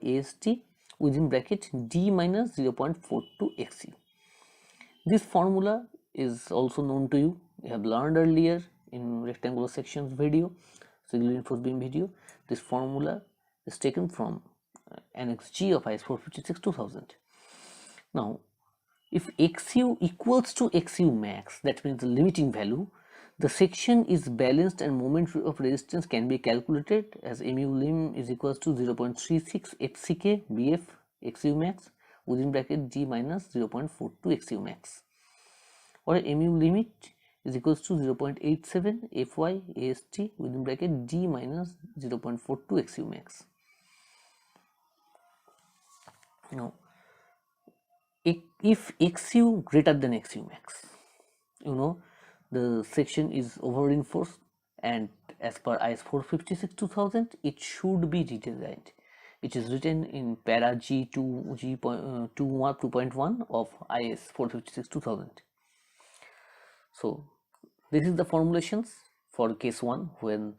AST within bracket D minus 0.42 XU. This formula is also known to you. You have learned earlier in rectangular sections video, single reinforced beam video. This formula is taken from Annex G of IS 456 2000. Now, if XU equals to XU max, that means the limiting value, the section is balanced and moment of resistance can be calculated as mu lim is equals to 0.36 FCK BF XU max within bracket G minus 0.42 XU max, or mu limit is equals to 0.87 Fy AST within bracket G minus 0.42 XU max. Now, if XU greater than XU max, you know the section is over reinforced, and as per IS 456 2000 it should be redesigned. It is written in para G2 2.1 of IS 456 2000. So this is the formulations for case 1 when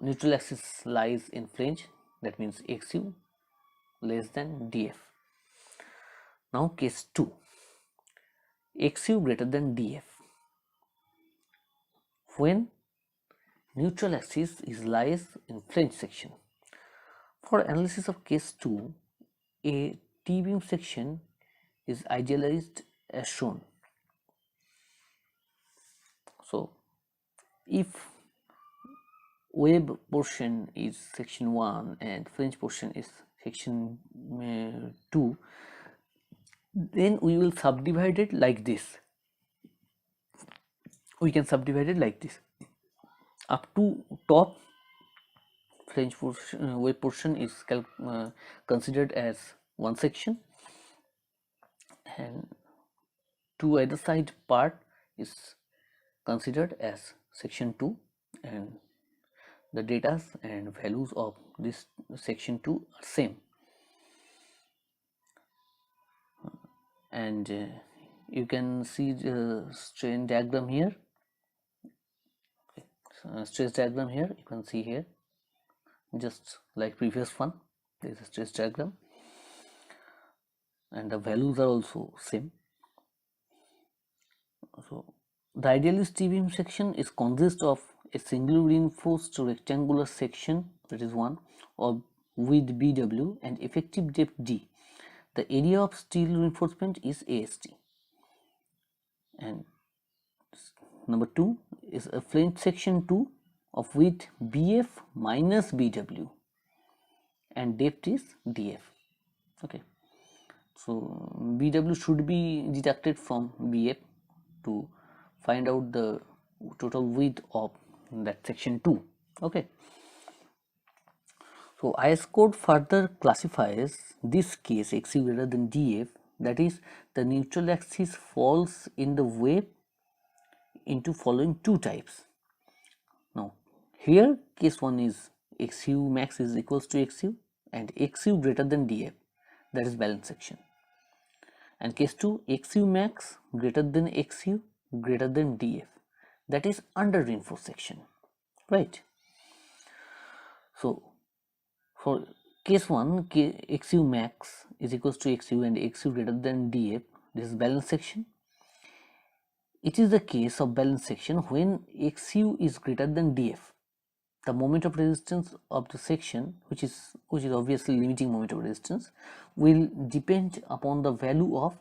neutral axis lies in flange, that means XU less than DF. Now case 2, XU greater than DF, when neutral axis lies in flange section. For analysis of case 2, a T-beam section is idealized as shown. So if web portion is section 1 and flange portion is section 2, then we will subdivide it like this. We can subdivide it like this. Up to top flange portion, web portion is considered as one section, and to either side part is considered as section 2, and the data and values of this section 2 are same. And you can see the strain diagram here. Stress diagram here, you can see here, just like previous one, there is a stress diagram, and the values are also same. So the idealist T-beam section is consist of a single reinforced rectangular section, that is one, of with BW and effective depth D. The area of steel reinforcement is AST. And number 2 is a flange section 2 of width BF minus BW and depth is DF. Okay, so BW should be deducted from BF to find out the total width of that section 2. Okay, so IS code further classifies this case XU greater than DF, that is the neutral axis falls in the wave into following two types. Now here case 1 is XU max is equals to XU and XU greater than DF, that is balance section, and case 2 XU max greater than XU greater than DF, that is under reinforced section, right? So for case 1 XU max is equals to XU and XU greater than DF, this is balance section. It is the case of balance section when XU is greater than DF. The moment of resistance of the section, which is obviously limiting moment of resistance, will depend upon the value of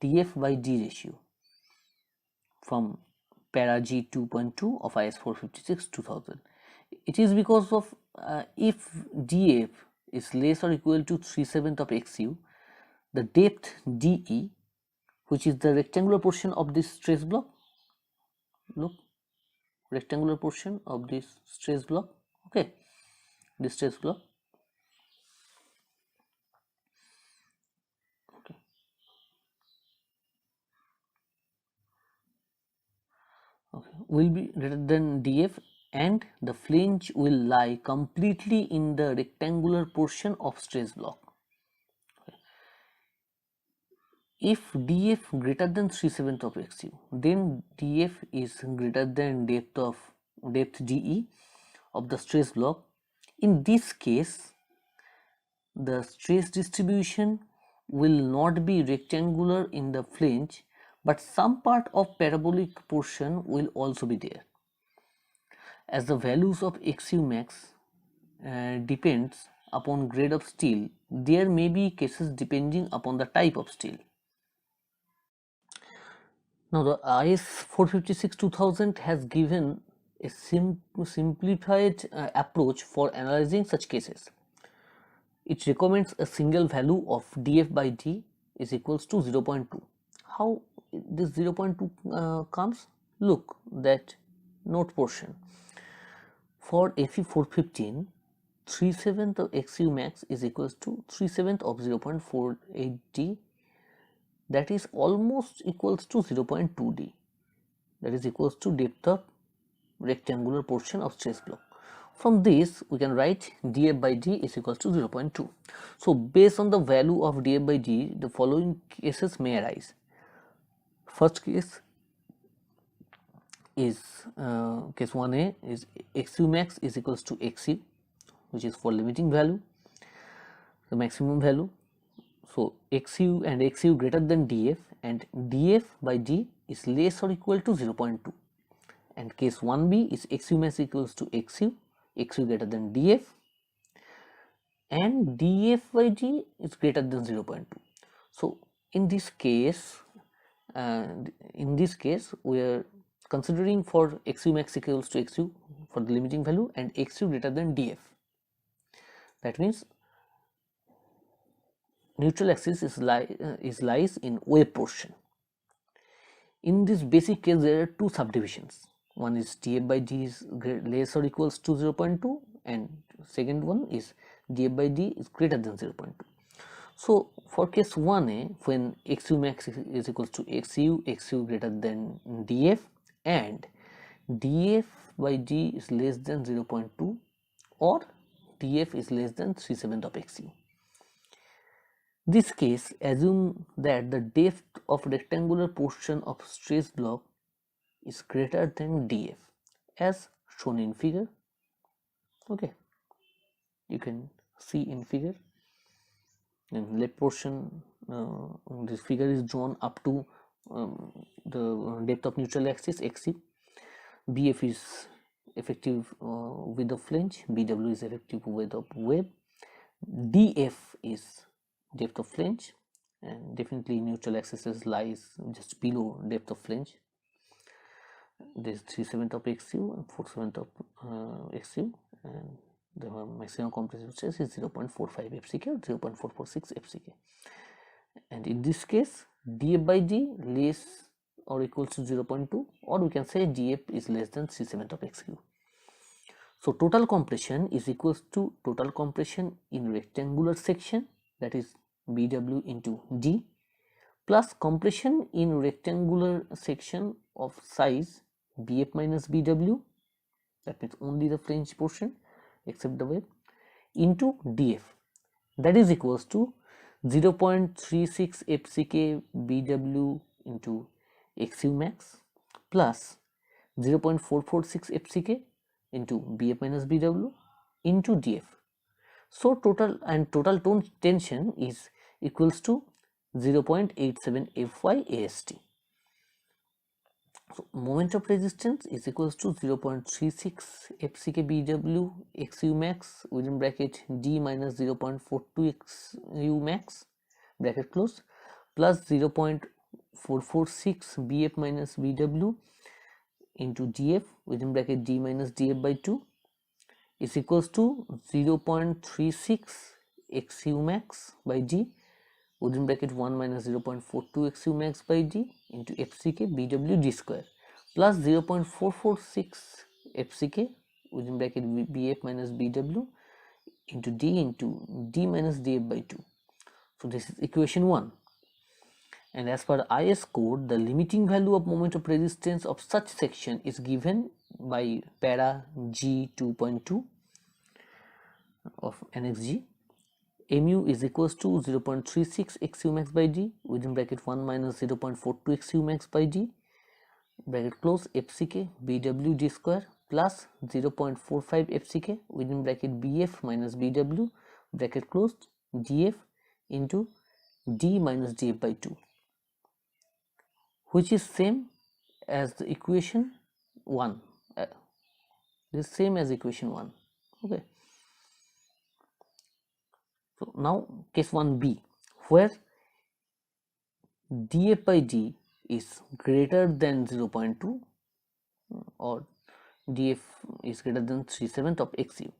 DF by D ratio from para G 2.2 of IS 456 2000. It is because of if DF is less or equal to 3/7 of XU, the depth DE, which is the rectangular portion of this stress block, look, rectangular portion of this stress block, okay, this stress block, okay, will be greater than DF, and the flange will lie completely in the rectangular portion of stress block. If DF greater than 3/7 of XU, then DF is greater than depth DE of the stress block. In this case, the stress distribution will not be rectangular in the flange, but some part of parabolic portion will also be there. As the values of XU max depends upon grade of steel, there may be cases depending upon the type of steel. Now the IS 456-2000 has given a simplified approach for analyzing such cases. It recommends a single value of df by d is equals to 0.2. How this 0.2 comes? Look, that note portion. For Fe 415, 3/7 of XU max is equals to 3/7 of 0.48 d, that is almost equals to 0.2 d, that is equals to depth of rectangular portion of stress block. From this we can write df by d is equals to 0.2. So based on the value of df by d, the following cases may arise. First case is case 1a is XU max is equals to XU, which is for limiting value, the maximum value. So XU and XU greater than df, and df by d is less or equal to 0.2. And case 1b is XU max equals to XU, XU greater than df, and df by d is greater than 0.2. So in this case we are considering for XU max equals to XU for the limiting value and XU greater than df. That means neutral axis is lies in wave portion. In this basic case there are two subdivisions. One is df by d is less or equals to 0.2, and second one is df by d is greater than 0.2. So for case 1a, when XU max is equals to XU, XU greater than df, and df by d is less than 0.2, or df is less than 3/7 of XU. This case assume that the depth of rectangular portion of stress block is greater than df, as shown in figure. Okay, you can see in figure. In left portion, this figure is drawn up to the depth of neutral axis XC. BF is effective width of flange, BW is effective width of web, DF is depth of flange, and definitely neutral axis lies just below depth of flange. This 3/7 of XU and 4/7 of XU, and the maximum compressive stress is 0.45 FCK or 0.446 FCK. And in this case, df by d less or equals to 0.2, or we can say df is less than 3/7 of XU. So total compression is equals to total compression in rectangular section, that is BW into D, plus compression in rectangular section of size BF minus BW, that means only the flange portion except the web, into DF, that is equals to 0.36 FCK BW into XU max plus 0.446 FCK into BF minus BW into DF. So total tension is equals to 0.87 Fy AST. So moment of resistance is equals to 0.36 FCK BW XU max within bracket D minus 0.42 XU max bracket close plus 0.446 BF minus BW into DF within bracket D minus DF by 2 is equals to 0.36 XU max by D within bracket 1 minus 0.42 XU max by D into FCK BW D square plus 0.446 FCK within bracket BF minus BW into D minus DF by 2. So this is equation 1. And as per IS code, the limiting value of moment of resistance of such section is given by para G 2.2 of NXG. Mu is equals to 0.36 XU max by D within bracket 1 minus 0.42 XU max by D bracket close FCK BW D square plus 0.45 FCK within bracket BF minus BW bracket closed df into d minus df by 2, which is same as the equation 1. This is same as equation 1. Okay. So now case 1b, where df by d is greater than 0.2 or df is greater than 3/7 of xu.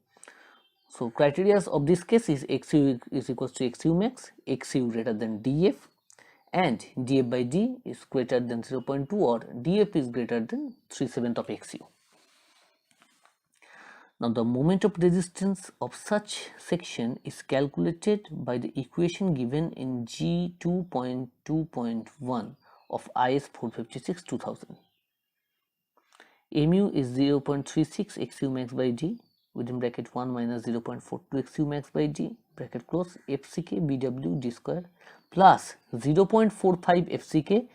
So criteria of this case is xu is equals to xu max, xu greater than df, and df by d is greater than 0.2 or df is greater than 3/7 of xu. Now the moment of resistance of such section is calculated by the equation given in G2.2.1 of IS 456 2000. Mu is 0.36 xu max by d within bracket 1 minus 0.42 xu max by d bracket close fck bw d square plus 0.45 fck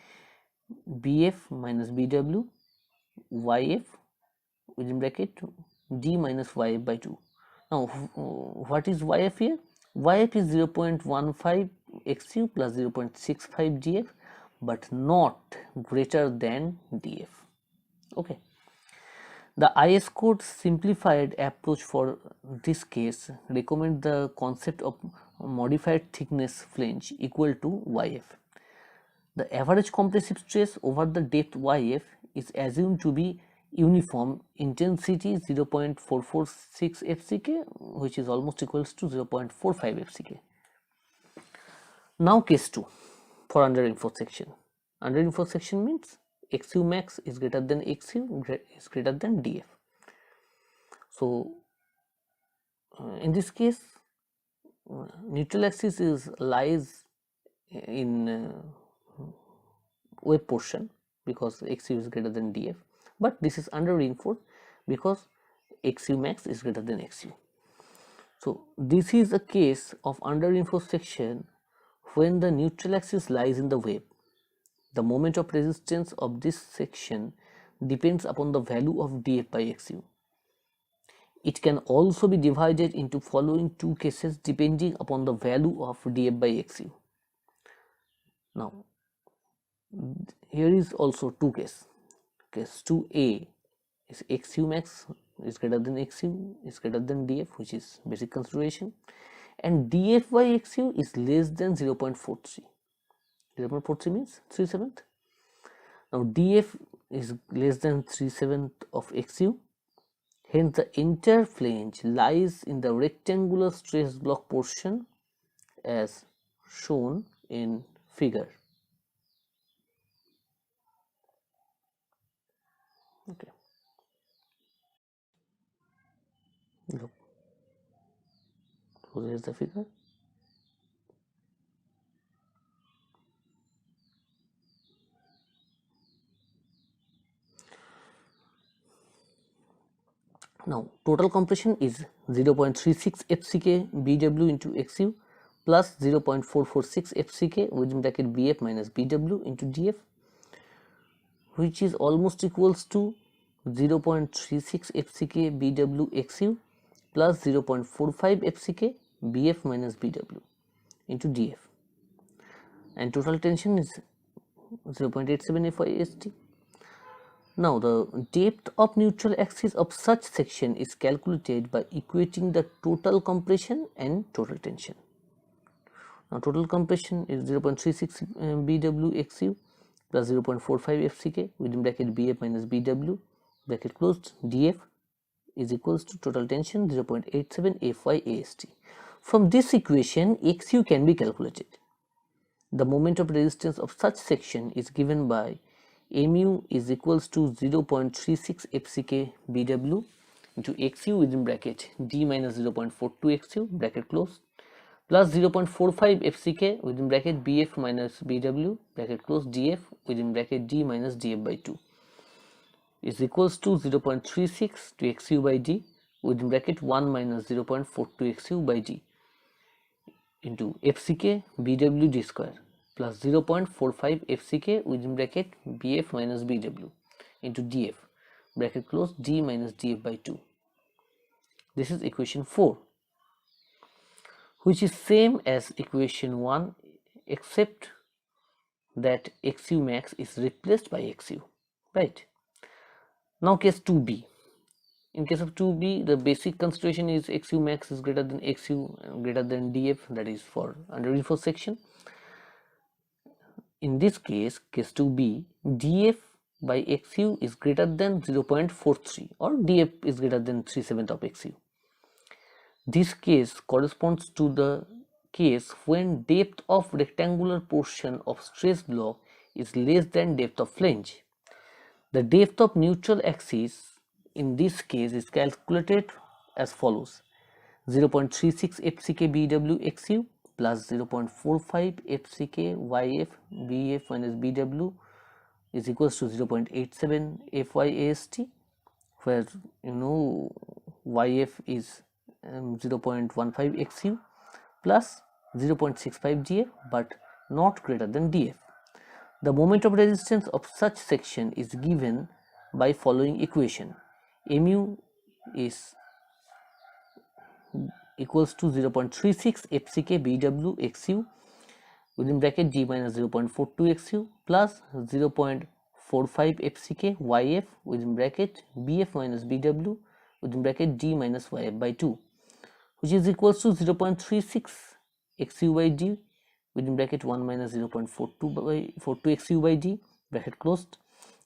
bf minus bw yf within bracket d minus yf by 2. Now what is yf here? Yf is 0.15 xu plus 0.65 df, but not greater than df. Okay. The IS code simplified approach for this case recommend the concept of modified thickness flange equal to YF. The average compressive stress over the depth YF is assumed to be uniform intensity 0.446 FCK, which is almost equals to 0.45 FCK. Now case 2 for under-reinforced section. Under-reinforced section means xu max is greater than xu is greater than df. So in this case neutral axis lies in wave portion because xu is greater than df, but this is under reinforced because xu max is greater than xu. So this is a case of under reinforced section when the neutral axis lies in the wave. The moment of resistance of this section depends upon the value of df by xu. It can also be divided into following two cases depending upon the value of df by xu. Now here is also two cases. Case 2a is xu max is greater than xu is greater than df, which is basic consideration, and df by xu is less than 0.43. 0.43 means 3/7. Now df is less than 3/7 of xu, hence the entire flange lies in the rectangular stress block portion as shown in figure. Okay. Look. So there is the figure. Now total compression is 0.36 FCK BW into XU plus 0.446 FCK within bracket BF minus BW into DF, which is almost equals to 0.36 FCK BW XU plus 0.45 FCK BF minus BW into DF, and total tension is 0.87 FIST. Now the depth of neutral axis of such section is calculated by equating the total compression and total tension. Now total compression is 0.36 BW XU plus 0.45 FCK within bracket BF minus BW bracket closed DF is equals to total tension 0.87 FY/AST. From this equation XU can be calculated. The moment of resistance of such section is given by mu is equals to 0.36 FCK BW into XU within bracket D minus 0.42 XU bracket close plus 0.45 FCK within bracket BF minus BW bracket close DF within bracket D minus DF by 2 is equals to 0.36 to XU by D within bracket 1 minus 0.42 XU by D into FCK BW D square plus 0.45 FCK within bracket BF minus BW into DF bracket close D minus DF by 2. This is equation 4. which is same as equation 1 except that xu max is replaced by xu, right? Now case 2b. In case of 2b, the basic consideration is xu max is greater than xu greater than df, that is for under reinforced section. In this case, case 2b, df by xu is greater than 0.43 or df is greater than 3/7 of xu. This case corresponds to the case when depth of rectangular portion of stress block is less than depth of flange. The depth of neutral axis in this case is calculated as follows: 0.36 FCK BW XU plus 0.45 FCK YF BF minus BW is equals to 0.87 FYAST, where YF is 0.15 XU plus 0.65 GF but not greater than DF. The moment of resistance of such section is given by following equation: mu is equals to 0.36 FCK BW XU within bracket G minus 0.42 XU plus 0.45 FCK YF within bracket BF minus BW within bracket D minus YF by 2, which is equals to 0.36 XU by D within bracket 1 minus 0.42 by 42 XU by D bracket closed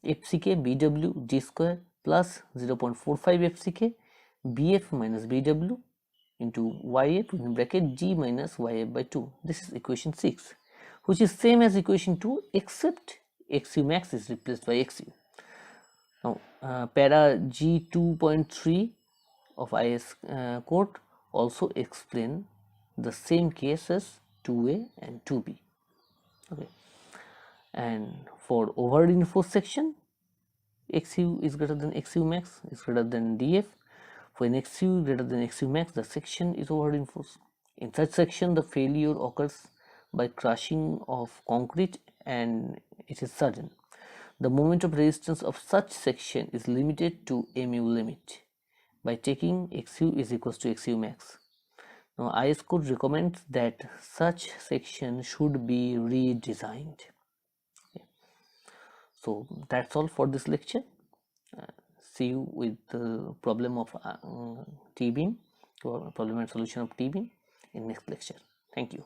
FCK BW D square plus 0.45 FCK BF minus BW into YF within bracket G minus YF by 2. This is equation 6, which is same as equation 2 except XU max is replaced by XU. Now para G 2.3 of IS code also explain the same cases 2A and 2B. Okay, and for over reinforced section, XU is greater than XU max is greater than DF. When XU greater than XU max, the section is over reinforced. In such section, the failure occurs by crushing of concrete and it is sudden. The moment of resistance of such section is limited to mu limit by taking XU is equals to XU max. Now IS code recommends that such section should be redesigned. So that's all for this lecture. See you with the problem of T-beam, or problem and solution of T-beam in next lecture. Thank you.